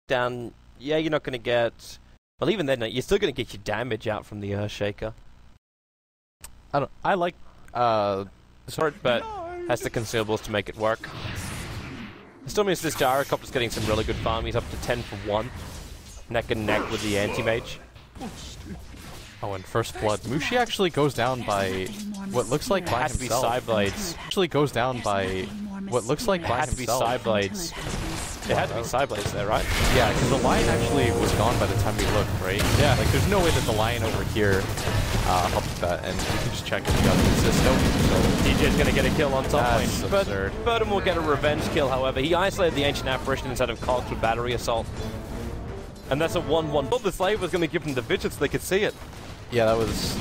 down, yeah, you're not going to get... Well, even then, you're still going to get your damage out from the Earthshaker. I like sort, but has the consumables to make it work. It still means this Gyrocopter's getting some really good farm. He's up to 10 for 1. Neck and neck with the anti-mage. Oh, and first blood. Mushi actually goes down by what looks like by himself. It has to be side blades. Actually goes down by what looks like by himself. It has to be side blades. It had to be side blades there, right? Yeah, because the lion actually was gone by the time we looked, right? Yeah. Like, there's no way that the lion over here helped that, and you can just check if you got the assist. Nope. So DJ's going to get a kill on top lane. That's absurd. But Burden will get a revenge kill, however. He isolated the Ancient Apparition instead of Cogs with Battery Assault. And that's a 1-1. The slave was going to give them the vision so they could see it. Yeah, that was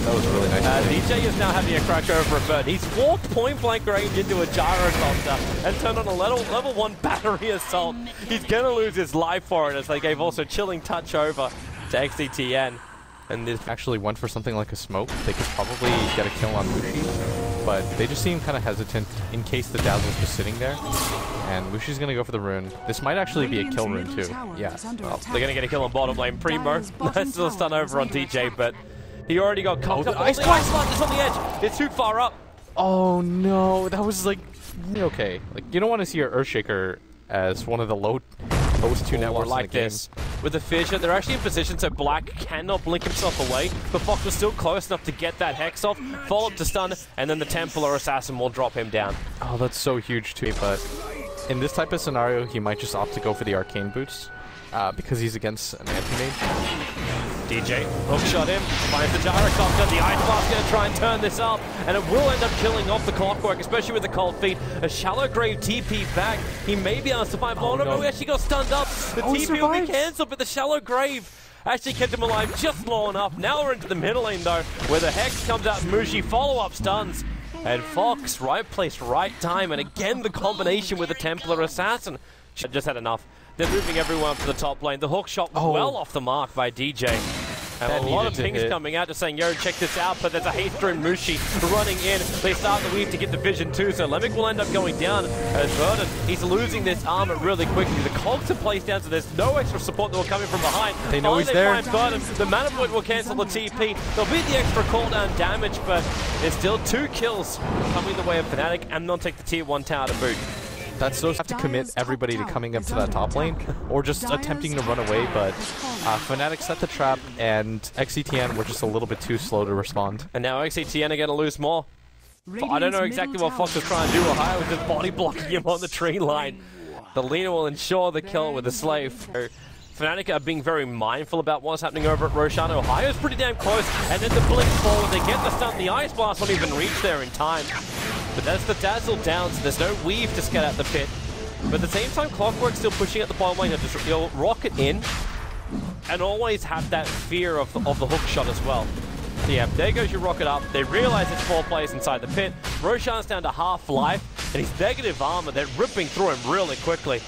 really nice. DJ is now having a crack over a bird. He's walked point blank range into a Gyrocopter and turned on a level 1 battery assault. He's going to lose his life for it, as they gave also Chilling Touch over to XCTN. And this actually went for something like a smoke. They could probably get a kill on Mushi, but they just seem kind of hesitant in case the Dazzle's just sitting there. And Mushi's going to go for the rune. This might actually be a kill rune too. Yeah. Well, they're going to get a kill on bottom lane. Primo, nice little stun over on DJ, but he already got cocked up. Ice Blast is on the edge. It's too far up. Oh no, that was like okay. Like, you don't want to see your Earthshaker as one of the lowest 2 networks like in the game. this. With the Fissure, they're actually in position so Black cannot blink himself away. The Fox was still close enough to get that Hex off, followed to stun, and then the Templar Assassin will drop him down. Oh, that's so huge too, but in this type of scenario, he might just opt to go for the Arcane Boots because he's against an anti-mage. DJ, hookshot him, finds the Gyrocopter, the Ice Blast going to try and turn this up, and it will end up killing off the Clockwork, especially with the Cold Feet. A Shallow Grave TP back, he may be able to survive. Oh no, he actually got stunned up. The TP will be cancelled, but the Shallow Grave actually kept him alive just long enough. Now we're into the middle lane though, where the Hex comes out, Mushi follow-up stuns. And Fox, right place, right time, and again the combination with the Templar Assassin. Just had enough. They're moving everyone up to the top lane. The hook shot was well off the mark by DJ. And a lot of pings coming out just saying, yo, check this out, but there's a haste-driven Mushi running in. They start the weave to get the vision too, so Lemic will end up going down as Burden. He's losing this armor really quickly. The cogs are placed down, so there's no extra support that will come in from behind. They know he's there. Burden. The Mana Void will cancel the TP. There'll be the extra cooldown damage, but there's still 2 kills coming the way of Fnatic, and they'll take the tier 1 tower to boot. That's those have to commit everybody to coming up to that top lane, or just attempting to run away, but Fnatic set the trap, and XCTN were just a little bit too slow to respond. And now XCTN are going to lose more. I don't know exactly what Fox was trying to do. Ohio was just body blocking him on the tree line. The Lina will ensure the kill with the Slave. Fnatic are being very mindful about what's happening over at Roshan. Ohio's pretty damn close, and then the blink forward. They get the stun. The Ice Blast won't even reach there in time. But that's the Dazzle down, so there's no weave to get out the pit. But at the same time, Clockwork's still pushing at the bottom lane. You'll rocket in, and always have that fear of the hook shot as well. So yeah, there goes your rocket up. They realize there's 4 players inside the pit. Roshan's down to half life, and he's negative armor. They're ripping through him really quickly.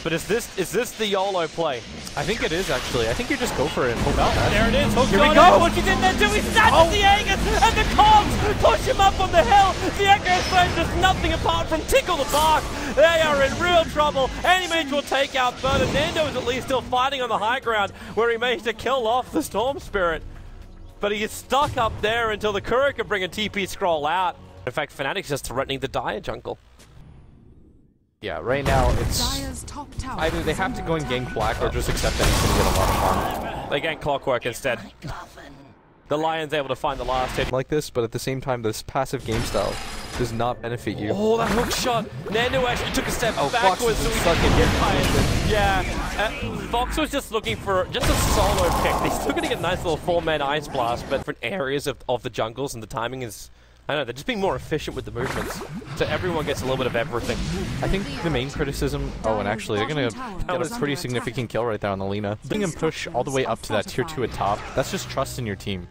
But is this the YOLO play? I think it is, actually. I think you just go for it. Well, there it is. Hook Here we go. What he's in there too. He snatches the Aegis, and the Cogs push him up on the hill. The Echo Flame does nothing apart from tickle the bark. They are in real trouble. Any mage will take out Burden. Nando is at least still fighting on the high ground, where he managed to kill off the Storm Spirit. But he is stuck up there until the Kuro can bring a TP scroll out. In fact, Fnatic's just threatening the Dire jungle. Yeah, right now it's either they have to go and gank Black or just accept that he's going to get a lot of harm. They gank Clockwork instead. The Lion's able to find the last hit. Like this, but at the same time, this passive game style does not benefit you. Oh, that hook shot! Nando actually took a step backwards so he stuck could get high. Yeah, Fox was just looking for just a solo pick. He's still getting a nice little 4-man Ice Blast, but different areas of the jungles, and the timing is... I don't know, they're just being more efficient with the movements. So everyone gets a little bit of everything. I think the main criticism... Oh, and actually, they're going to get a pretty significant kill right there on the Lina. Letting him push all the way up to that tier 2 at top, that's just trust in your team.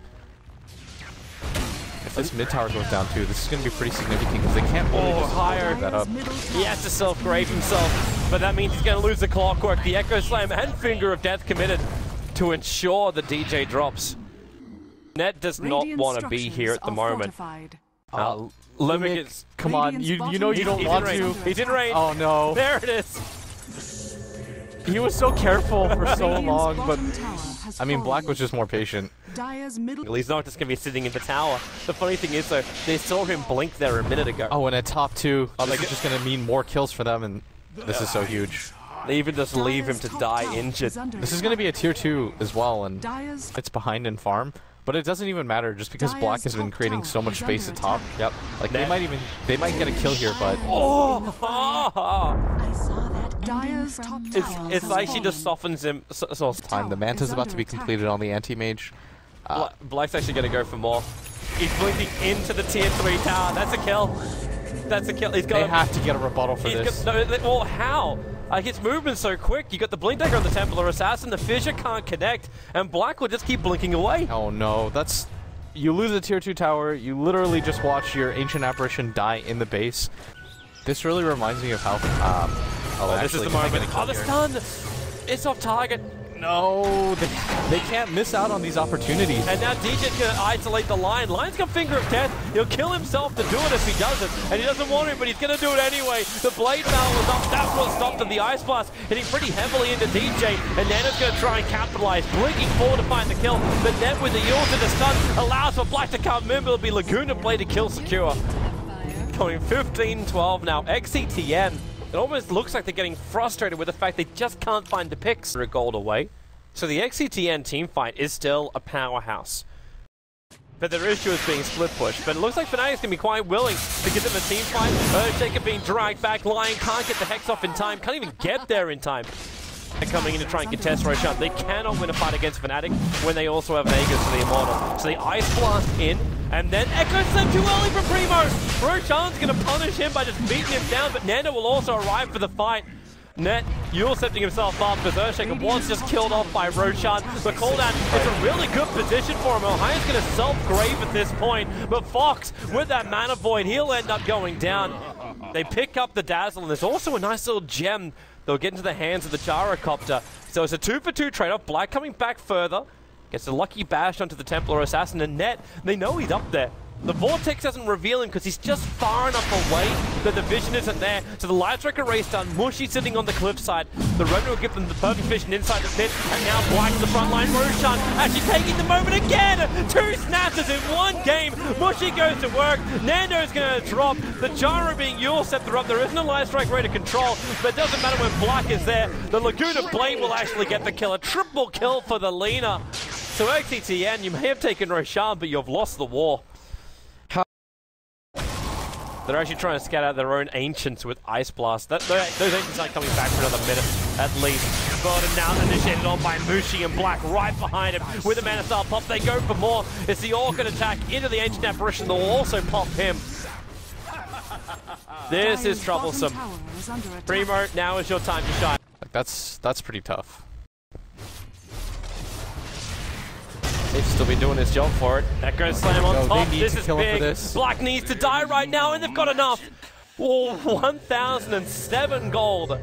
If this mid tower goes down too, this is going to be pretty significant because they can't really just higher that up. He has to self-grave himself, but that means he's going to lose the Clockwork. The Echo Slam and Finger of Death committed to ensure the DJ drops. Net does not want to be here at the moment. Lemic, come on, you know you don't want to. He's in range. Oh no. There it is. He was so careful for so long, but I mean, Black was just more patient. He's not just going to be sitting in the tower. The funny thing is, though, they saw him blink there a minute ago. Oh, and at top 2, this is just going to mean more kills for them, and this is so huge. They even just leave him to die injured. This is going to be a tier 2 as well, and it's behind in farm. But it doesn't even matter just because Black has been creating so much space at top. Yep. Like they might get a kill here, but it's like she just softens him. So time. The Manta's about to be completed on the anti-mage. Black's actually going to go for more. He's blinking into the tier 3 tower. That's a kill. That's a kill. They have to get a rebuttal for this. Well, how? His movement's so quick. You got the blink dagger on the Templar Assassin. The Fissure can't connect, and Black will just keep blinking away. Oh no, that's... You lose a tier 2 tower. You literally just watch your Ancient Apparition die in the base. This really reminds me of how... this is the moment. Oh, the stun! It's off target. No, they can't miss out on these opportunities. And now DJ's going to isolate the Lion. Lion's got Finger of Death. He'll kill himself to do it if he does it. And he doesn't want to, but he's going to do it anyway. The Blade Mail was up. That's what stopped him. The Ice Blast hitting pretty heavily into DJ. And Nano's going to try and capitalize. Blinking forward to find the kill. The net with the ult and the stun allows for Black to come in. It'll be Laguna Blade to kill secure. Going 15-12 now. XCTN. It almost looks like they're getting frustrated with the fact they just can't find the picks. A gold away. So the XCTN team fight is still a powerhouse. But their issue is being split push. But it looks like Fnatic's going to be quite willing to give them a team fight. Earthshaker being dragged back. Lion can't get the Hex off in time. Can't even get there in time. They're coming in to try and contest Roshan. They cannot win a fight against Fnatic when they also have Aegis for the Immortal. So the Ice Blast in. And then Echo Slam too early from Primo. Roshan's going to punish him by just beating him down, but Nando will also arrive for the fight. Net, Yule setting himself up because Earthshaker was just killed off by Roshan. The cooldown is a really good position for him. Ohio's going to self-grave at this point, but Fox, with that mana void, he'll end up going down. They pick up the Dazzle, and there's also a nice little gem that'll get into the hands of the Gyrocopter. So it's a 2-for-2 trade-off. Black coming back further. Gets a lucky bash onto the Templar Assassin, and Net, they know he's up there. The Vortex doesn't reveal him because he's just far enough away that the vision isn't there. So the Light Strike erase done. Mushi sitting on the cliffside. The Revenant will give them the perfect vision inside the pit. And now Black to the front line. Roshan actually taking the moment again. 2 snappers in 1 game. Mushi goes to work. Nando's going to drop. The Gyro being Yule Scepter up. There isn't a Light Strike ready to control. But it doesn't matter when Black is there. The Laguna Blade will actually get the kill. A triple kill for the Lina. So XCTN, you may have taken Roshan, but you've lost the war. They're actually trying to scout out their own Ancients with Ice Blast. Those Ancients aren't coming back for another minute, at least. Burden now initiated on by Mushi and Black right behind him. With a Mana Style pop, they go for more. It's the Orchid attack into the Ancient Apparition that will also pop him. This is troublesome. Primo, now is your time to shine. Like that's pretty tough. They've still been doing his job for it. Echo Slam on top. This is big. Black needs to die right now, and they've got enough. Oh, 1,007 gold.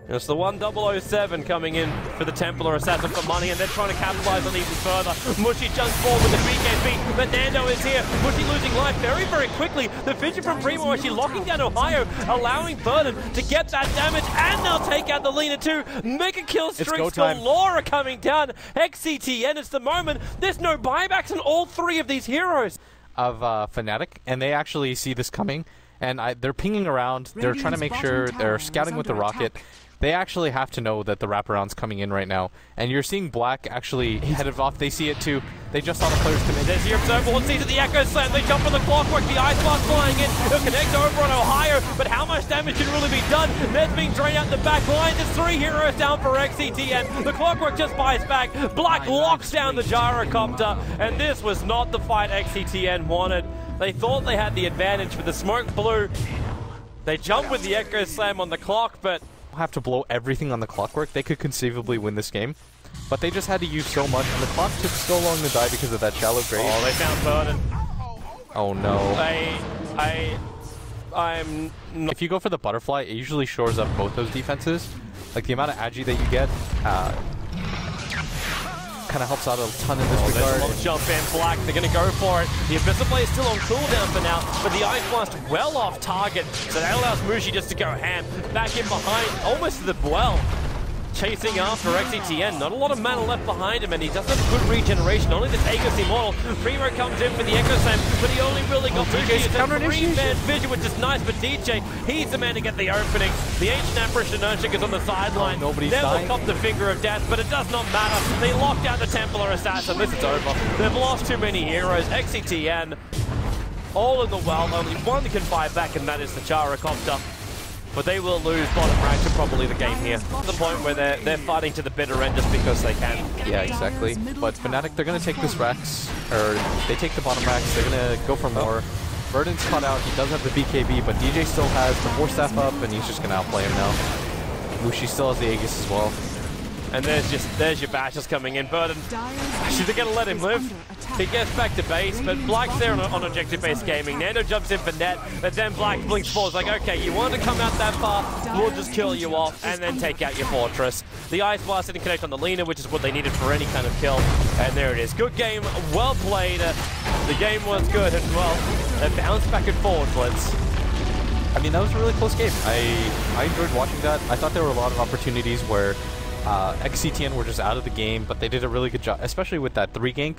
It's the 1007 coming in for the Templar Assassin for money, and they're trying to capitalize on even further. Mushi jumps forward with the BKB, but Nando is here. Mushi losing life very, very quickly. The vision from Primo actually locking down Ohio, allowing Burden to get that damage, and they'll take out the Lina too. Mega kill streaks for Laura coming down. XCTN, it's the moment. There's no buybacks on all 3 of these heroes. Of Fnatic, and they actually see this coming, and they're pinging around. They're trying to make sure they're scouting with the rocket. They actually have to know that the wraparound's coming in right now. And you're seeing Black actually headed off. They see it too. They just saw the players come in. There's the Observable sees the Echo Slam. They jump on the clockwork. The Ice Blast flying in. They'll connect over on Ohio. But how much damage can really be done? Ned's being drained out the back line. There's 3 heroes down for XCTN. The clockwork just buys back. Black locks down the Gyrocopter. And this was not the fight XCTN wanted. They thought they had the advantage, but the smoke blew. They jumped with the Echo Slam on the clock, but have to blow everything on the clockwork. They could conceivably win this game, but they just had to use so much, and the clock took so long to die because of that shallow grave. Oh, they found Burden. Oh no. I'm not. If you go for the butterfly, it usually shores up both those defenses. Like the amount of agi that you get kind of helps out a ton in this regard. There's a jump in. Black, they're going to go for it. The Abyssal Blade is still on cooldown for now, but the Ice Blast well off target, so that allows Mushi just to go ham. Back in behind, almost to the well. chasing after XCTN. Not a lot of mana left behind him, and he does have good regeneration. Only this Aegis Immortal. Primo comes in for the Echo Slam, but he only really got Mushi. It's a three-man vision, which is nice, but DJ, he's the man to get the opening. The ancient apparition Nurshik is on the sideline. Nobody's Never dying. copped the finger of death, but it does not matter. They locked out the Templar Assassin. This is over. They've lost too many heroes. XCTN, all in the well. Only one can fight back, and that is the Gyrocopter. But they will lose bottom rank to probably the game here. The point where they're fighting to the bitter end just because they can. Yeah, exactly. But Fnatic, they're going to take this Rex, or they take the bottom Rex, they're going to go for more. Burden's caught out, he does have the BKB, but DJ still has the 4-staff up, and he's just going to outplay him now. Mushi still has the Aegis as well. And there's your bashes coming in. Burden, actually they're going to let him live. He gets back to base, but Black's there on objective-based gaming. Nando jumps in for net, but then Black blinks forward. Like, okay, you want to come out that far, we'll just kill you off and then take out your fortress. The Ice Blast didn't connect on the Lina, which is what they needed for any kind of kill. And there it is. Good game, well played. The game was good, and well, they bounced back and forward, Blitz. I mean, that was a really close game. I enjoyed watching that. I thought there were a lot of opportunities where XCTN were just out of the game, but they did a really good job, especially with that 3 gank.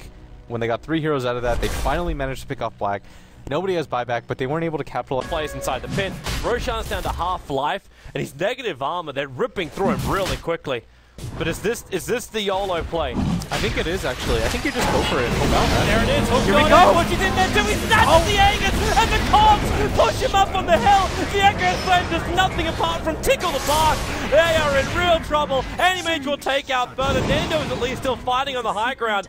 When they got 3 heroes out of that, they finally managed to pick off Black. Nobody has buyback, but they weren't able to capitalize. Plays inside the pit. Roshan's down to half life, and he's negative armor. They're ripping through him really quickly. But is this the YOLO play? I think it is, actually. I think you just go for it. There it is. Here we go. What you did there too? He snatches the Aegis, and the Cogs push him up on the hill. The Echo Slam does nothing apart from tickle the bark. They are in real trouble. Any mage will take out Bernardino is at least still fighting on the high ground.